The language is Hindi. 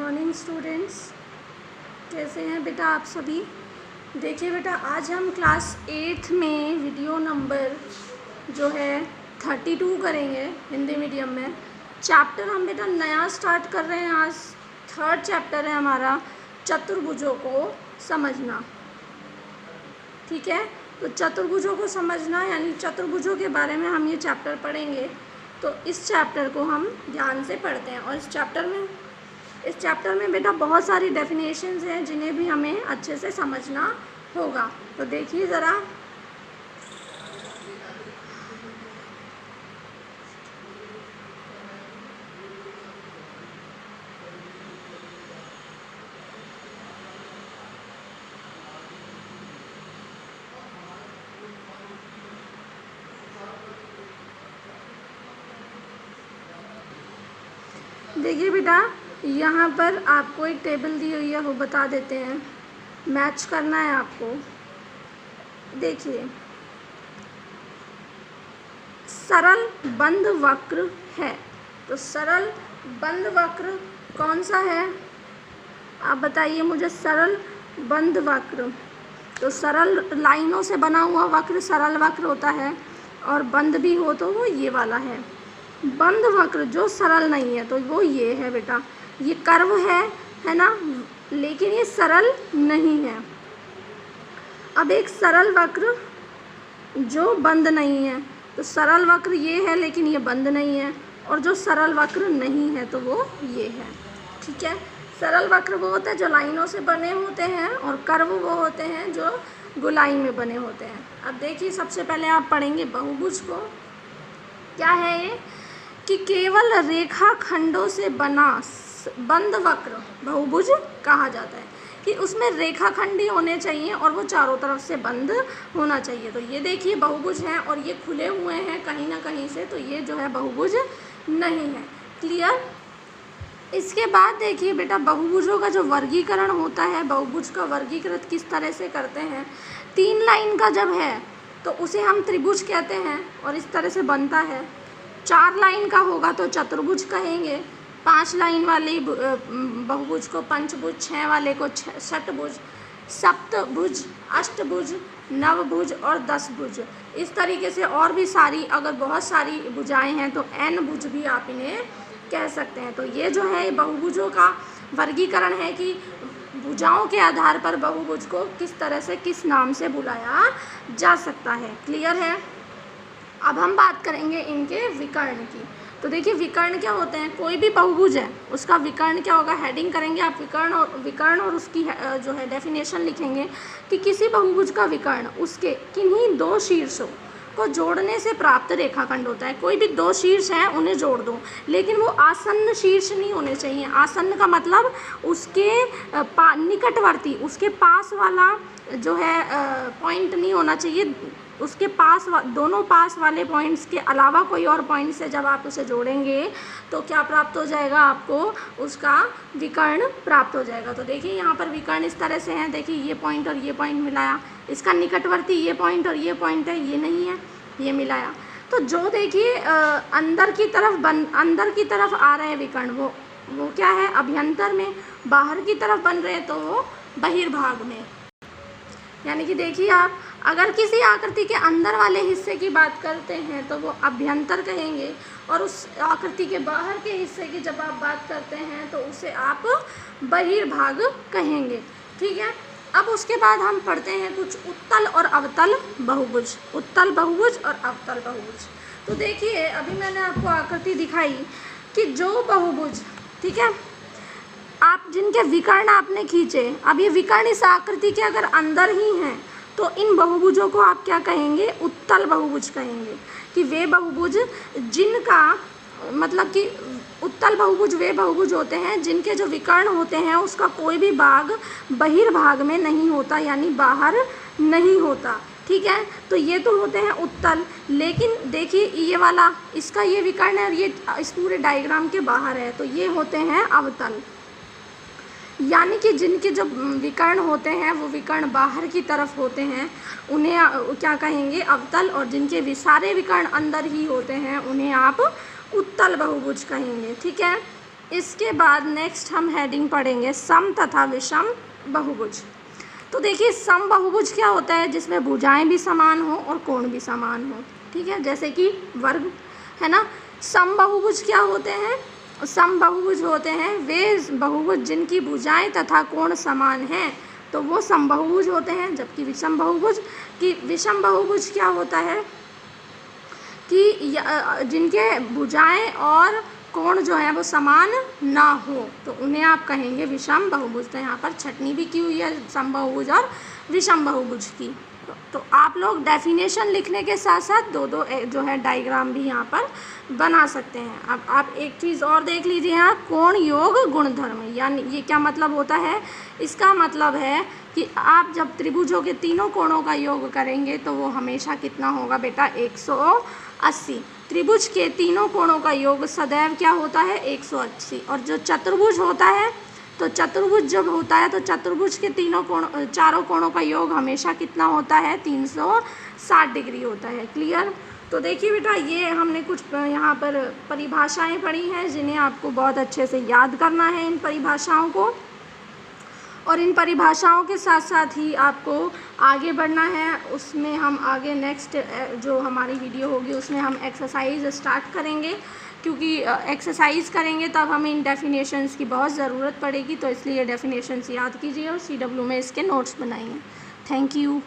मॉर्निंग स्टूडेंट्स, कैसे हैं बेटा आप सभी। देखिए बेटा, आज हम क्लास 8th में वीडियो नंबर जो है 32 करेंगे हिंदी मीडियम में। चैप्टर हम बेटा नया स्टार्ट कर रहे हैं। आज 3rd चैप्टर है हमारा, चतुर्भुजों को समझना। ठीक है, तो चतुर्भुजों को समझना यानी चतुर्भुजों के बारे में हम ये चैप्टर पढ़ेंगे। तो इस चैप्टर को हम ध्यान से पढ़ते हैं और इस चैप्टर में बेटा बहुत सारी डेफिनेशंस हैं जिन्हें भी हमें अच्छे से समझना होगा। तो देखिए ज़रा, देखिए बेटा, यहाँ पर आपको एक टेबल दी हुई है, वो बता देते हैं, मैच करना है आपको। देखिए, सरल बंद वक्र है, तो सरल बंद वक्र कौन सा है आप बताइए मुझे। सरल बंद वक्र, तो सरल लाइनों से बना हुआ वक्र सरल वक्र होता है, और बंद भी हो तो वो ये वाला है। बंद वक्र जो सरल नहीं है तो वो ये है बेटा, ये कर्व है ना, लेकिन ये सरल नहीं है। अब एक सरल वक्र जो बंद नहीं है, तो सरल वक्र ये है लेकिन ये बंद नहीं है, और जो सरल वक्र नहीं है तो वो ये है। ठीक है, सरल वक्र वो होते हैं जो लाइनों से बने होते हैं, और कर्व वो होते हैं जो गोलाई में बने होते हैं। अब देखिए, सबसे पहले आप पढ़ेंगे बहुभुज को। क्या है ये कि केवल रेखा खंडों से बना बंद वक्र बहुभुज कहा जाता है, कि उसमें रेखाखंड ही होने चाहिए और वो चारों तरफ से बंद होना चाहिए। तो ये देखिए बहुभुज हैं और ये खुले हुए हैं कहीं ना कहीं से, तो ये जो है बहुभुज नहीं है। क्लियर। इसके बाद देखिए बेटा, बहुभुजों का जो वर्गीकरण होता है, बहुभुज का वर्गीकृत किस तरह से करते हैं। 3 लाइन का जब है तो उसे हम त्रिभुज कहते हैं और इस तरह से बनता है। 4 लाइन का होगा तो चतुर्भुज कहेंगे, 5 लाइन वाली बहुभुज को पंचभुज, 6 वाले को षटभुज, सप्तभुज, अष्टभुज, नवभुज और 10 भुज। इस तरीके से और भी सारी, अगर बहुत सारी भुजाएं हैं तो n भुज भी आप इन्हें कह सकते हैं। तो ये जो है बहुभुजों का वर्गीकरण है कि भुजाओं के आधार पर बहुभुज को किस तरह से किस नाम से बुलाया जा सकता है। क्लियर है। अब हम बात करेंगे इनके विकर्ण की। तो देखिए, विकर्ण क्या होते हैं। कोई भी बहुभुज है उसका विकर्ण क्या होगा, हेडिंग करेंगे आप विकर्ण और उसकी जो है डेफिनेशन लिखेंगे कि किसी बहुभुज का विकर्ण उसके किन्हीं 2 शीर्षों को जोड़ने से प्राप्त रेखाखंड होता है। कोई भी 2 शीर्ष हैं उन्हें जोड़ दो, लेकिन वो आसन्न शीर्ष नहीं होने चाहिए। आसन्न का मतलब उसके निकटवर्ती, उसके पास वाला जो है पॉइंट नहीं होना चाहिए। उसके पास दोनों पास वाले पॉइंट्स के अलावा कोई और पॉइंट से जब आप उसे जोड़ेंगे तो क्या प्राप्त हो जाएगा, आपको उसका विकर्ण प्राप्त हो जाएगा। तो देखिए, यहाँ पर विकर्ण इस तरह से हैं। देखिए, ये पॉइंट और ये पॉइंट मिलाया, इसका निकटवर्ती ये पॉइंट और ये पॉइंट है, ये नहीं है, ये मिलाया। तो जो देखिए अंदर की तरफ आ रहे हैं विकर्ण, वो क्या है, अभ्यंतर में। बाहर की तरफ बन रहे हैं तो वो बहिर्भाग में। यानी कि देखिए, आप अगर किसी आकृति के अंदर वाले हिस्से की बात करते हैं तो वो अभ्यंतर कहेंगे, और उस आकृति के बाहर के हिस्से की जब आप बात करते हैं तो उसे आप बहिर्भाग कहेंगे। ठीक है। अब उसके बाद हम पढ़ते हैं कुछ उत्तल और अवतल बहुभुज। उत्तल बहुभुज और अवतल बहुभुज। तो देखिए, अभी मैंने आपको आकृति दिखाई कि जो बहुभुज, ठीक है, आप जिनके विकर्ण आपने खींचे, अब ये विकर्ण इस आकृति के अगर अंदर ही हैं तो इन बहुभुजों को आप क्या कहेंगे, उत्तल बहुभुज कहेंगे। कि वे बहुभुज जिनका मतलब कि उत्तल बहुभुज वे बहुभुज होते हैं जिनके जो विकर्ण होते हैं उसका कोई भी भाग बहिर्भाग में नहीं होता, यानी बाहर नहीं होता। ठीक है, तो ये तो होते हैं उत्तल। लेकिन देखिए, ये वाला, इसका ये विकर्ण है और ये इस पूरे डायग्राम के बाहर है, तो ये होते हैं अवतल। यानी कि जिनके जो विकर्ण होते हैं वो विकर्ण बाहर की तरफ होते हैं, उन्हें क्या कहेंगे, अवतल। और जिनके सारे विकर्ण अंदर ही होते हैं उन्हें आप उत्तल बहुभुज कहेंगे। ठीक है। इसके बाद नेक्स्ट हम हेडिंग पढ़ेंगे सम तथा विषम बहुभुज। तो देखिए सम बहुभुज क्या होता है, जिसमें भुजाएं भी समान हो और कोण भी समान हो, ठीक है, जैसे कि वर्ग है ना। सम बहुभुज क्या होते हैं, सम बहुभुज होते हैं वे बहुभुज जिनकी भुजाएं तथा कोण समान हैं, तो वो सम बहुभुज होते हैं। जबकि विषम बहुभुज क्या होता है कि जिनके भुजाएं और कोण जो है वो समान ना हो, तो उन्हें आप कहेंगे विषम बहुभुज। तो यहाँ पर छटनी भी की हुई है सम बहुभुज और विषम बहुभुज की। तो आप लोग डेफिनेशन लिखने के साथ साथ दो जो है डायग्राम भी यहाँ पर बना सकते हैं। अब आप एक चीज़ और देख लीजिए यहाँ, कोण योग गुणधर्म, यानी ये क्या मतलब होता है, इसका मतलब है कि आप जब त्रिभुजों के तीनों कोणों का योग करेंगे तो वो हमेशा कितना होगा बेटा, 180। त्रिभुज के तीनों कोणों का योग सदैव क्या होता है, 180। और जो चतुर्भुज होता है, तो चतुर्भुज जब होता है तो चतुर्भुज के चारों कोणों का योग हमेशा कितना होता है, 360 डिग्री होता है। क्लियर। तो देखिए बेटा, ये हमने कुछ यहाँ पर परिभाषाएं पढ़ी हैं जिन्हें आपको बहुत अच्छे से याद करना है, इन परिभाषाओं को। और इन परिभाषाओं के साथ साथ ही आपको आगे बढ़ना है। उसमें हम आगे नेक्स्ट जो हमारी वीडियो होगी उसमें हम एक्सरसाइज स्टार्ट करेंगे, क्योंकि एक्सरसाइज करेंगे तब हमें इन डेफिनेशंस की बहुत ज़रूरत पड़ेगी। तो इसलिए डेफिनेशंस याद कीजिए और CW में इसके नोट्स बनाइए। Thank you.